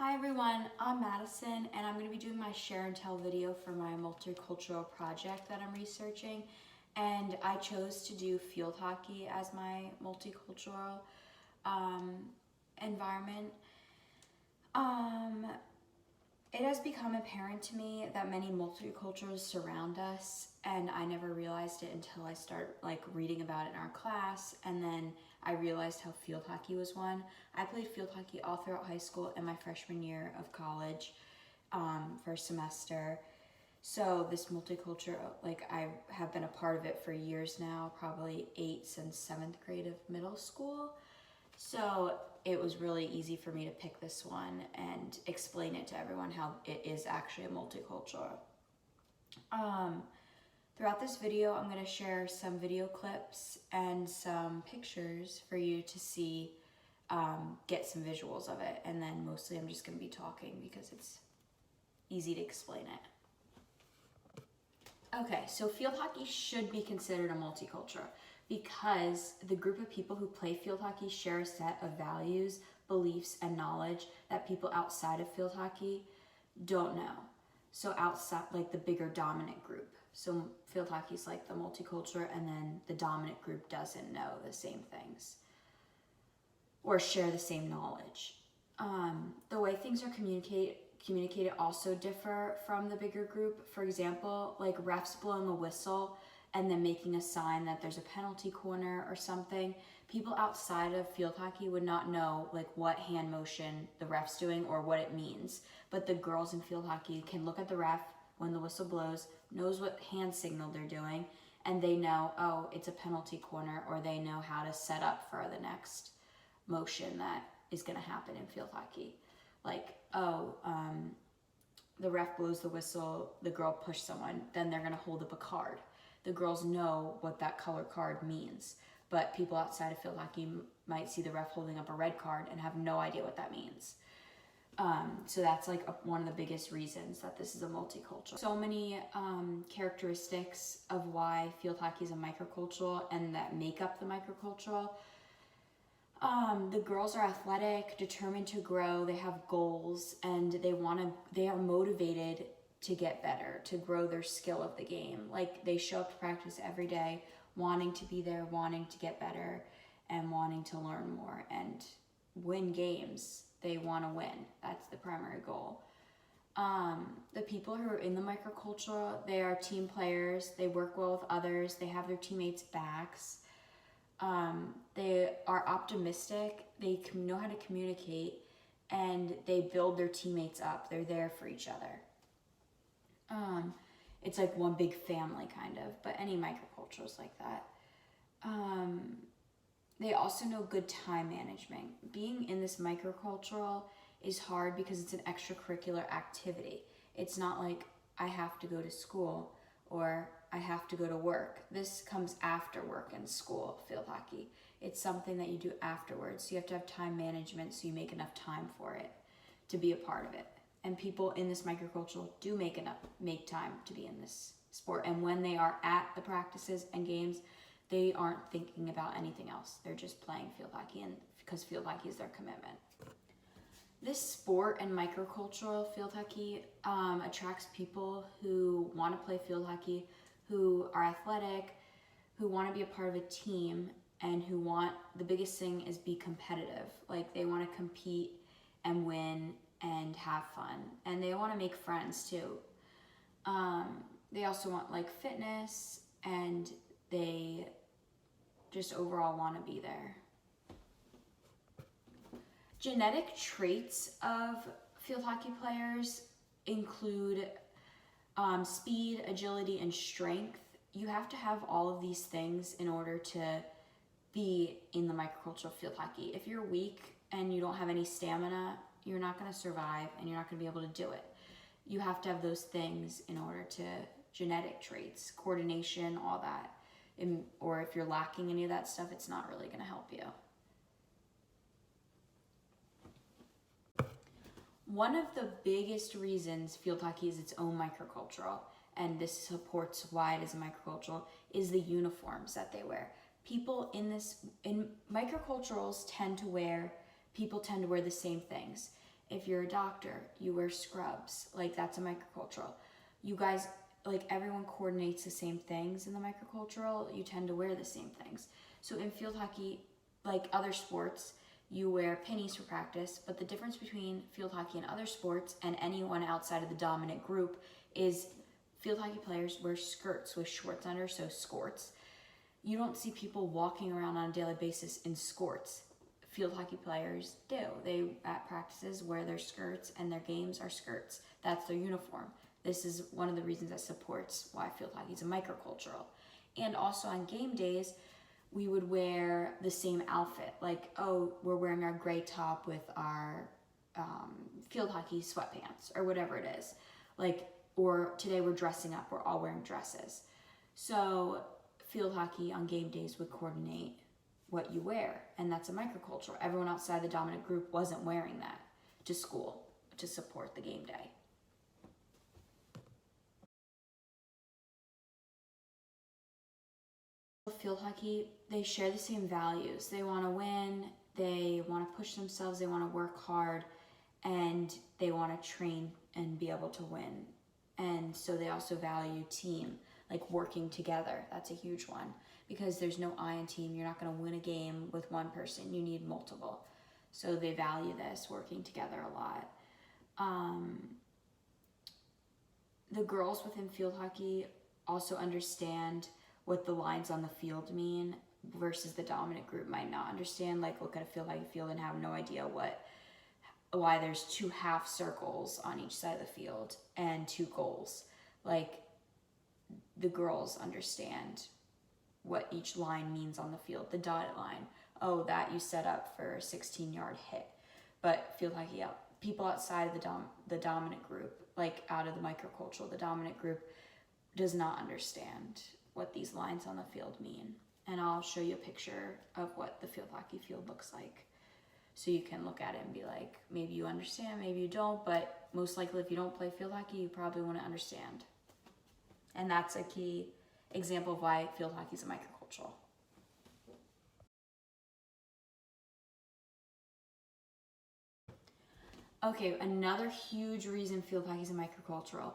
Hi everyone, I'm Madison and I'm going to be doing my share and tell video for my multicultural project that I'm researching, and I chose to do field hockey as my multicultural environment. It has become apparent to me that many multicultures surround us, and I never realized it until I started reading about it in our class, and then I realized how field hockey was one. I played field hockey all throughout high school and my freshman year of college, first semester. So this multicultural, I have been a part of it for years now, probably 8th since 7th grade of middle school. So it was really easy for me to pick this one and explain it to everyone how it is actually a multicultural. Throughout this video, I'm going to share some video clips and some pictures for you to see, get some visuals of it, and then mostly I'm just going to be talking because it's easy to explain it. Okay, so field hockey should be considered a multicultural because the group of people who play field hockey share a set of values, beliefs, and knowledge that people outside of field hockey don't know. So outside, the bigger dominant group. So field hockey is like the multicultural, and then the dominant group doesn't know the same things or share the same knowledge. The way things are communicated also differ from the bigger group. For example, refs blowing a whistle and then making a sign that there's a penalty corner or something. People outside of field hockey would not know what hand motion the ref's doing or what it means. But the girls in field hockey can look at the ref when the whistle blows, knows what hand signal they're doing, and they know, oh, it's a penalty corner, or they know how to set up for the next motion that is gonna happen in field hockey. The ref blows the whistle, the girl pushed someone, then they're gonna hold up a card. The girls know what that color card means, but people outside of field hockey might see the ref holding up a red card and have no idea what that means. So that's one of the biggest reasons that this is a multicultural. So many characteristics of why field hockey is a microcultural and that make up the microcultural. The girls are athletic, determined to grow, they have goals, and they are motivated to get better, to grow their skill of the game. They show up to practice every day, wanting to be there, wanting to get better, and wanting to learn more and win games. They want to win. That's the primary goal. The people who are in the microcultural, they are team players, they work well with others, they have their teammates' backs. They are optimistic, they know how to communicate, and they build their teammates up. They're there for each other. It's like one big family kind of, but any microculture is like that. They also know good time management. Being in this microcultural is hard because it's an extracurricular activity. It's not like I have to go to school or I have to go to work. This comes after work and school, field hockey. It's something that you do afterwards. So you have to have time management so you make enough time for it to be a part of it. And people in this microcultural do make time to be in this sport. And when they are at the practices and games, they aren't thinking about anything else. They're just playing field hockey, and because field hockey is their commitment. This sport and microcultural field hockey attracts people who want to play field hockey, who are athletic, who want to be a part of a team, and the biggest thing is be competitive. They want to compete and win and have fun, and they want to make friends too. They also want fitness, and they just overall want to be there. Genetic traits of field hockey players include speed, agility, and strength. You have to have all of these things in order to be in the microcultural field hockey. If you're weak and you don't have any stamina, you're not going to survive and you're not going to be able to do it. You have to have those things in order to, genetic traits, coordination, all that. Or if you're lacking any of that stuff, it's not really going to help you. One of the biggest reasons field hockey is its own microcultural, and this supports why it is a microcultural, is the uniforms that they wear. People in microculturals people tend to wear the same things. If you're a doctor, you wear scrubs. Like, that's a microcultural. You guys, like, everyone coordinates the same things in the microcultural. You tend to wear the same things. So in field hockey, like other sports, you wear pennies for practice, but the difference between field hockey and other sports and anyone outside of the dominant group is field hockey players wear skirts with shorts under, so skirts. You don't see people walking around on a daily basis in skirts. Field hockey players do. They, at practices, wear their skirts, and their games are skirts. That's their uniform. This is one of the reasons that supports why field hockey is a microcultural. And also on game days, we would wear the same outfit. Like, oh, we're wearing our gray top with our field hockey sweatpants, or whatever it is. Like, or today we're dressing up, we're all wearing dresses. So field hockey on game days would coordinate what you wear, and that's a microculture. Everyone outside the dominant group wasn't wearing that to school to support the game day. Field hockey, they share the same values. They want to win, they want to push themselves, they want to work hard, and they want to train and be able to win. And so they also value team, like working together. That's a huge one, because there's no I in team. You're not going to win a game with one person. You need multiple. So they value this, working together a lot. The girls within field hockey also understand what the lines on the field mean, versus the dominant group might not understand. Like, look at a field hockey field and have no idea why there's 2 half circles on each side of the field and 2 goals. Like, the girls understand what each line means on the field. The dotted line, oh, that you set up for a 16-yard hit. But field hockey, people outside of the dominant group, like out of the microcultural, the dominant group does not understand what these lines on the field mean. And I'll show you a picture of what the field hockey field looks like, so you can look at it and be like, maybe you understand, maybe you don't, but most likely if you don't play field hockey, you probably wouldn't understand. And that's a key example of why field hockey is a microcultural. Okay, another huge reason field hockey is a microcultural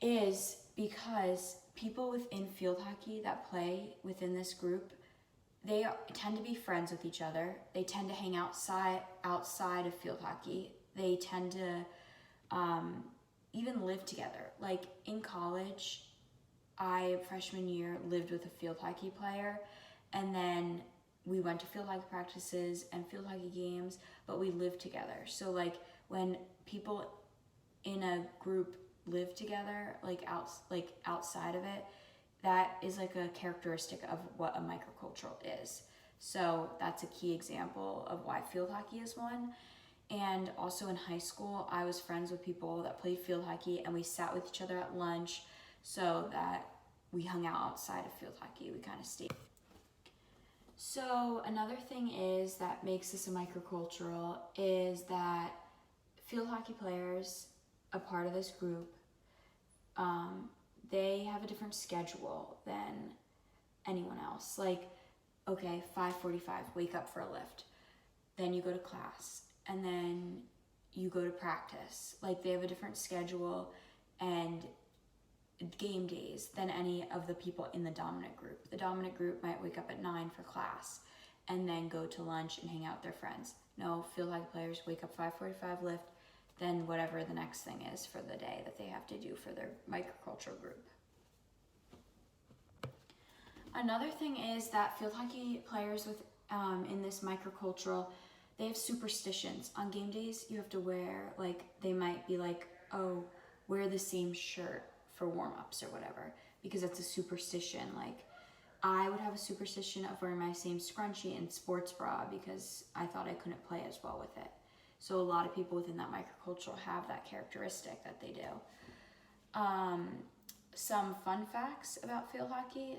is because people within field hockey that play within this group, they tend to be friends with each other. They tend to hang outside of field hockey. They tend to even live together. Like in college, freshman year, lived with a field hockey player, and then we went to field hockey practices and field hockey games, but we lived together. So like when people in a group live together, like outside of it, that is like a characteristic of what a microcultural is. So that's a key example of why field hockey is one. And also in high school, I was friends with people that played field hockey, and we sat with each other at lunch, so that we hung out outside of field hockey. We kind of stayed. So another thing is that makes this a microcultural is that field hockey players, a part of this group, they have a different schedule than anyone else. Like, okay, 5:45, wake up for a lift. Then you go to class, and then you go to practice. Like, they have a different schedule and game days than any of the people in the dominant group. The dominant group might wake up at 9 for class and then go to lunch and hang out with their friends. No, field hockey players wake up 5:45, lift, then whatever the next thing is for the day that they have to do for their microcultural group. Another thing is that field hockey players in this microcultural, they have superstitions. On game days, you have to wear, like, they might be like, oh, wear the same shirt for warm-ups or whatever, because that's a superstition. Like, I would have a superstition of wearing my same scrunchie and sports bra because I thought I couldn't play as well with it. So a lot of people within that microcultural have that characteristic that they do. Some fun facts about field hockey.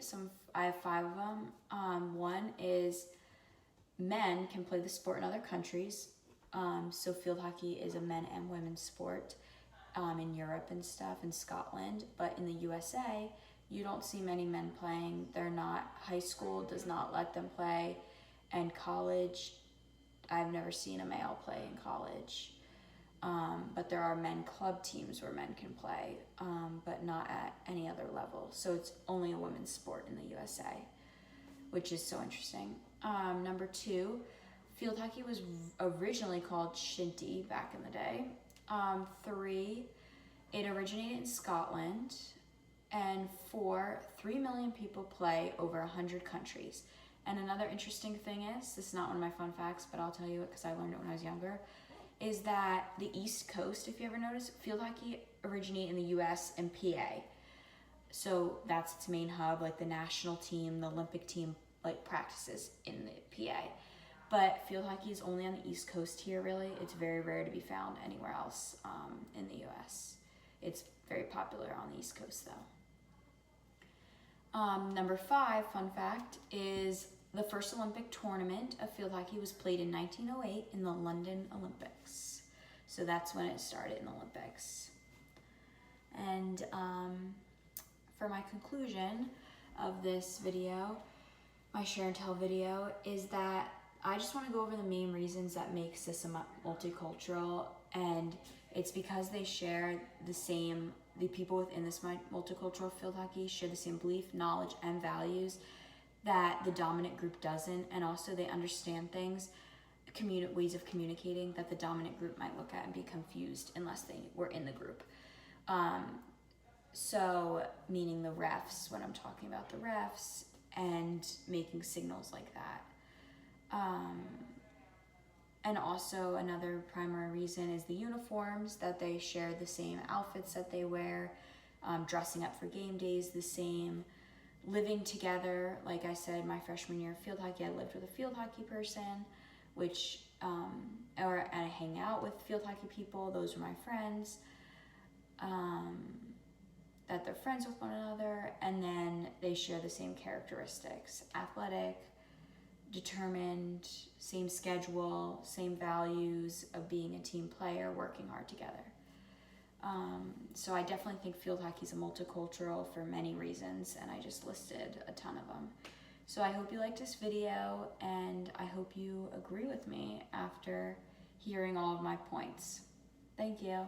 I have 5 of them. One is men can play the sport in other countries. So field hockey is a men and women's sport in Europe and stuff, in Scotland. But in the USA, you don't see many men playing. High school does not let them play. And college, I've never seen a male play in college. but there are men club teams where men can play, but not at any other level. So it's only a women's sport in the USA, which is so interesting. Number 2, field hockey was originally called shinty back in the day. 3, it originated in Scotland. And 4, 3 million people play over 100 countries. And another interesting thing is, this is not one of my fun facts, but I'll tell you it because I learned it when I was younger, is that the East Coast, if you ever notice, field hockey originated in the US and PA. So that's its main hub, like the national team, the Olympic team, like practices in the PA. But field hockey is only on the East Coast here, really. It's very rare to be found anywhere else in the US. It's very popular on the East Coast, though. Number 5, fun fact, is the first Olympic tournament of field hockey was played in 1908 in the London Olympics. So that's when it started in the Olympics. And for my conclusion of this video, my share and tell video, is that I just want to go over the main reasons that make system multicultural, and it's because they share the people within this multicultural field hockey share the same belief, knowledge, and values that the dominant group doesn't, and also they understand things, ways of communicating that the dominant group might look at and be confused unless they were in the group. So meaning the refs, when I'm talking about the refs, and making signals like that. And also another primary reason is the uniforms, that they share the same outfits that they wear, dressing up for game days the same, living together. Like I said, my freshman year of field hockey, I lived with a field hockey person, or I hang out with field hockey people. Those are my friends, that they're friends with one another, and then they share the same characteristics: athletic, determined, same schedule, same values of being a team player, working hard together. So I definitely think field hockey is a multicultural for many reasons, and I just listed a ton of them. So I hope you liked this video, and I hope you agree with me after hearing all of my points. Thank you.